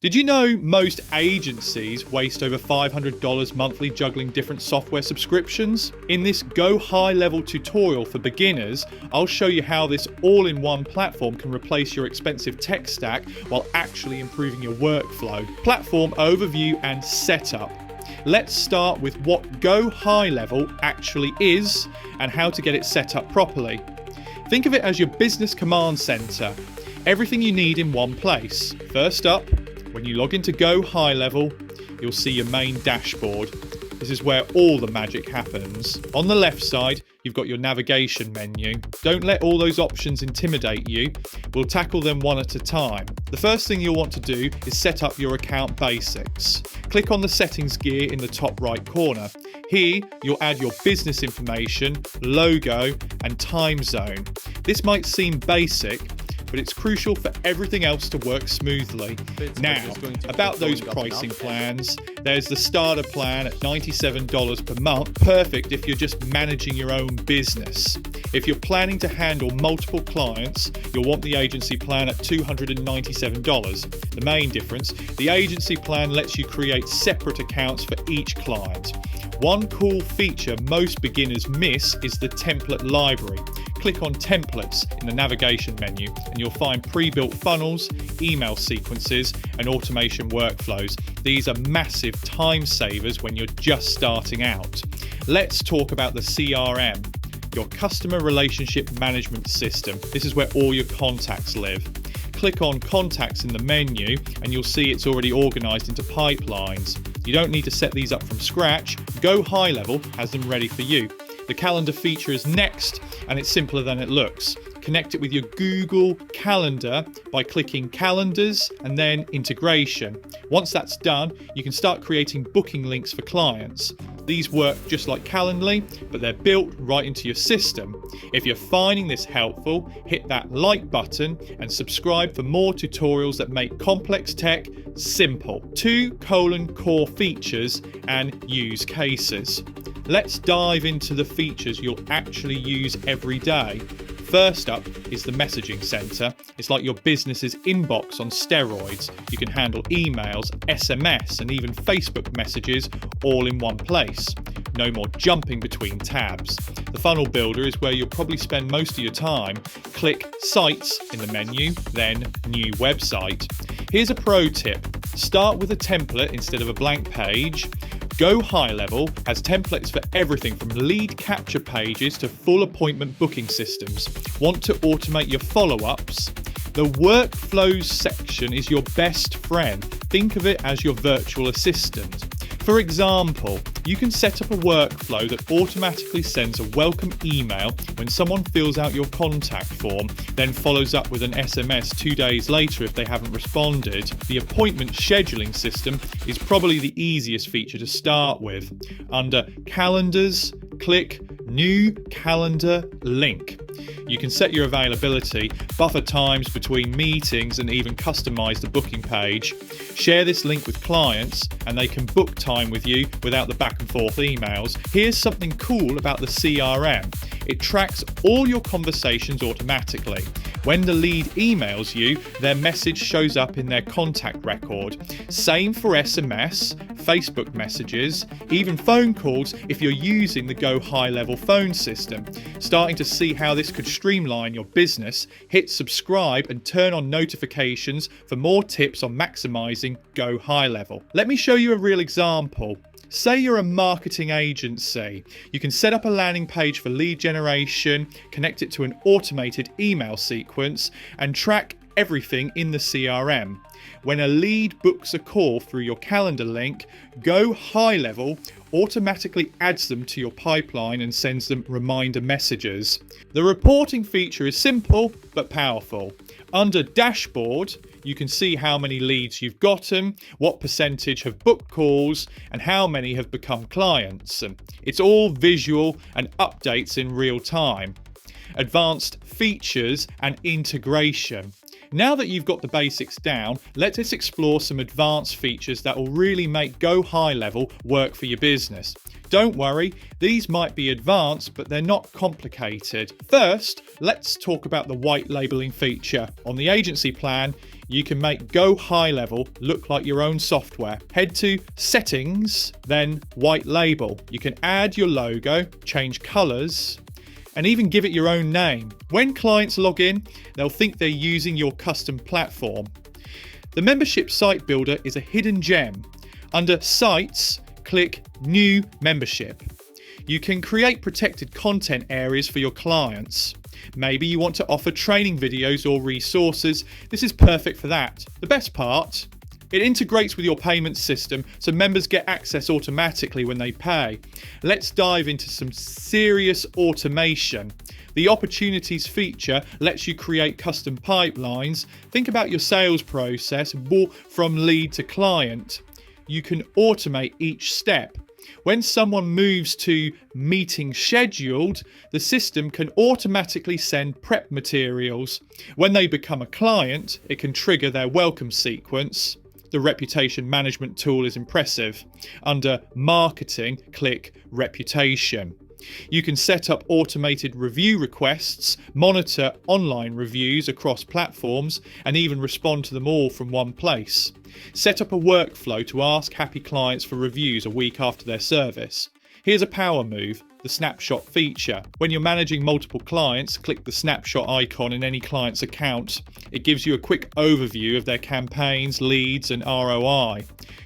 Did you know most agencies waste over $500 monthly juggling different software subscriptions? In this GoHighLevel tutorial for beginners, I'll show you how this all-in-one platform can replace your expensive tech stack while actually improving your workflow. Platform overview and setup. Let's start with what GoHighLevel actually is and how to get it set up properly. Think of it as your business command center. Everything you need in one place. First up, when you log into GoHighLevel, you'll see your main dashboard. This is where all the magic happens. On the left side, you've got your navigation menu. Don't let all those options intimidate you. We'll tackle them one at a time. The first thing you'll want to do is set up your account basics. Click on the settings gear in the top right corner. Here, you'll add your business information, logo, and time zone. This might seem basic, but it's crucial for everything else to work smoothly. Now, about those pricing plans, there's the starter plan at $97 per month, perfect if you're just managing your own business. If you're planning to handle multiple clients, you'll want the agency plan at $297. The main difference, the agency plan lets you create separate accounts for each client. One cool feature most beginners miss is the template library. Click on templates in the navigation menu and you'll find pre-built funnels, email sequences and automation workflows. These are massive time savers when you're just starting out. Let's talk about the CRM, your customer relationship management system. This is where all your contacts live. Click on contacts in the menu and you'll see it's already organized into pipelines. You don't need to set these up from scratch. GoHighLevel has them ready for you. The calendar feature is next, and it's simpler than it looks. Connect it with your Google Calendar by clicking Calendars and then Integration. Once that's done, you can start creating booking links for clients. These work just like Calendly, but they're built right into your system. If you're finding this helpful, hit that like button and subscribe for more tutorials that make complex tech simple. 2 core features and use cases. Let's dive into the features you'll actually use every day. First up is the messaging center. It's like your business's inbox on steroids. You can handle emails, SMS, and even Facebook messages all in one place. No more jumping between tabs. The funnel builder is where you'll probably spend most of your time. Click Sites in the menu, then New Website. Here's a pro tip. Start with a template instead of a blank page. GoHighLevel has templates for everything from lead capture pages to full appointment booking systems. Want to automate your follow-ups? The workflows section is your best friend. Think of it as your virtual assistant. For example, you can set up a workflow that automatically sends a welcome email when someone fills out your contact form, then follows up with an SMS 2 days later if they haven't responded. The appointment scheduling system is probably the easiest feature to start with. Under Calendars, click New Calendar Link. You can set your availability, buffer times between meetings, and even customize the booking page. Share this link with clients and they can book time with you without the back and forth emails. Here's something cool about the CRM. It tracks all your conversations automatically. When the lead emails you, their message shows up in their contact record. Same for SMS, Facebook messages, even phone calls if you're using the GoHighLevel phone system. Starting to see how this could streamline your business? Hit subscribe and turn on notifications for more tips on maximizing GoHighLevel. Let me show you a real example. Say you're a marketing agency. You can set up a landing page for lead generation, connect it to an automated email sequence, and track everything in the CRM. When a lead books a call through your calendar link, GoHighLevel automatically adds them to your pipeline and sends them reminder messages. The reporting feature is simple but powerful. Under Dashboard, you can see how many leads you've gotten, what percentage have booked calls, and how many have become clients. It's all visual and updates in real time. Advanced features and integration. Now that you've got the basics down, let us explore some advanced features that will really make GoHighLevel work for your business. Don't worry, these might be advanced, but they're not complicated. First, let's talk about the white labeling feature. On the agency plan, you can make GoHighLevel look like your own software. Head to Settings, then White Label. You can add your logo, change colors, and even give it your own name. When clients log in, they'll think they're using your custom platform. The membership site builder is a hidden gem. Under Sites, click New Membership. You can create protected content areas for your clients. Maybe you want to offer training videos or resources. This is perfect for that. The best part, it integrates with your payment system so members get access automatically when they pay. Let's dive into some serious automation. The Opportunities feature lets you create custom pipelines. Think about your sales process from lead to client. You can automate each step. When someone moves to meeting scheduled, the system can automatically send prep materials. When they become a client, it can trigger their welcome sequence. The reputation management tool is impressive. Under Marketing, click Reputation. You can set up automated review requests, monitor online reviews across platforms, and even respond to them all from one place. Set up a workflow to ask happy clients for reviews a week after their service. Here's a power move, the snapshot feature. When you're managing multiple clients, click the snapshot icon in any client's account. It gives you a quick overview of their campaigns, leads, and ROI.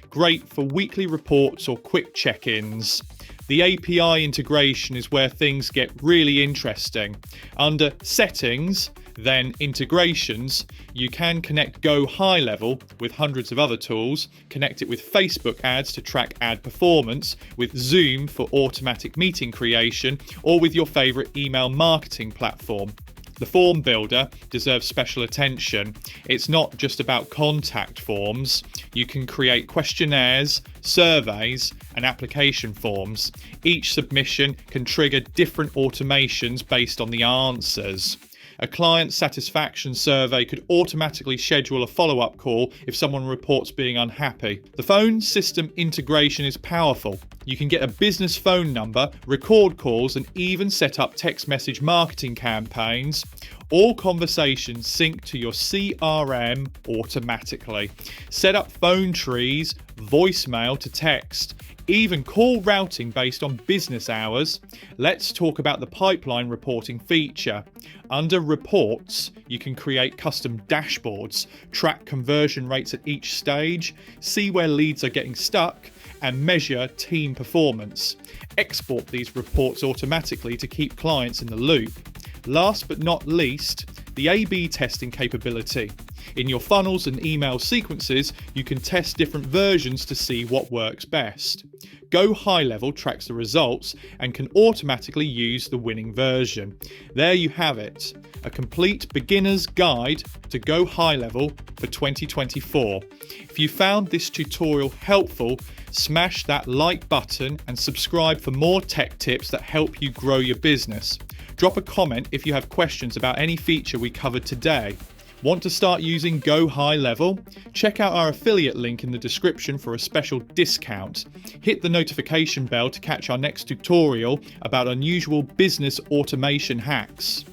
Great for weekly reports or quick check-ins. The API integration is where things get really interesting. Under Settings, then Integrations, you can connect GoHighLevel with hundreds of other tools, connect it with Facebook ads to track ad performance, with Zoom for automatic meeting creation, or with your favorite email marketing platform. The form builder deserves special attention. It's not just about contact forms. You can create questionnaires, surveys, and application forms. Each submission can trigger different automations based on the answers. A client satisfaction survey could automatically schedule a follow-up call if someone reports being unhappy. The phone system integration is powerful. You can get a business phone number, record calls, and even set up text message marketing campaigns. All conversations sync to your CRM automatically. Set up phone trees, voicemail to text, even call routing based on business hours. Let's talk about the pipeline reporting feature. Under Reports, you can create custom dashboards, track conversion rates at each stage, see where leads are getting stuck, and measure team performance. Export these reports automatically to keep clients in the loop. Last but not least, the A/B testing capability. In your funnels and email sequences, you can test different versions to see what works best. GoHighLevel tracks the results and can automatically use the winning version. There you have it, a complete beginner's guide to GoHighLevel for 2024. If you found this tutorial helpful, smash that like button and subscribe for more tech tips that help you grow your business. Drop a comment if you have questions about any feature we covered today. Want to start using GoHighLevel? Check out our affiliate link in the description for a special discount. Hit the notification bell to catch our next tutorial about unusual business automation hacks.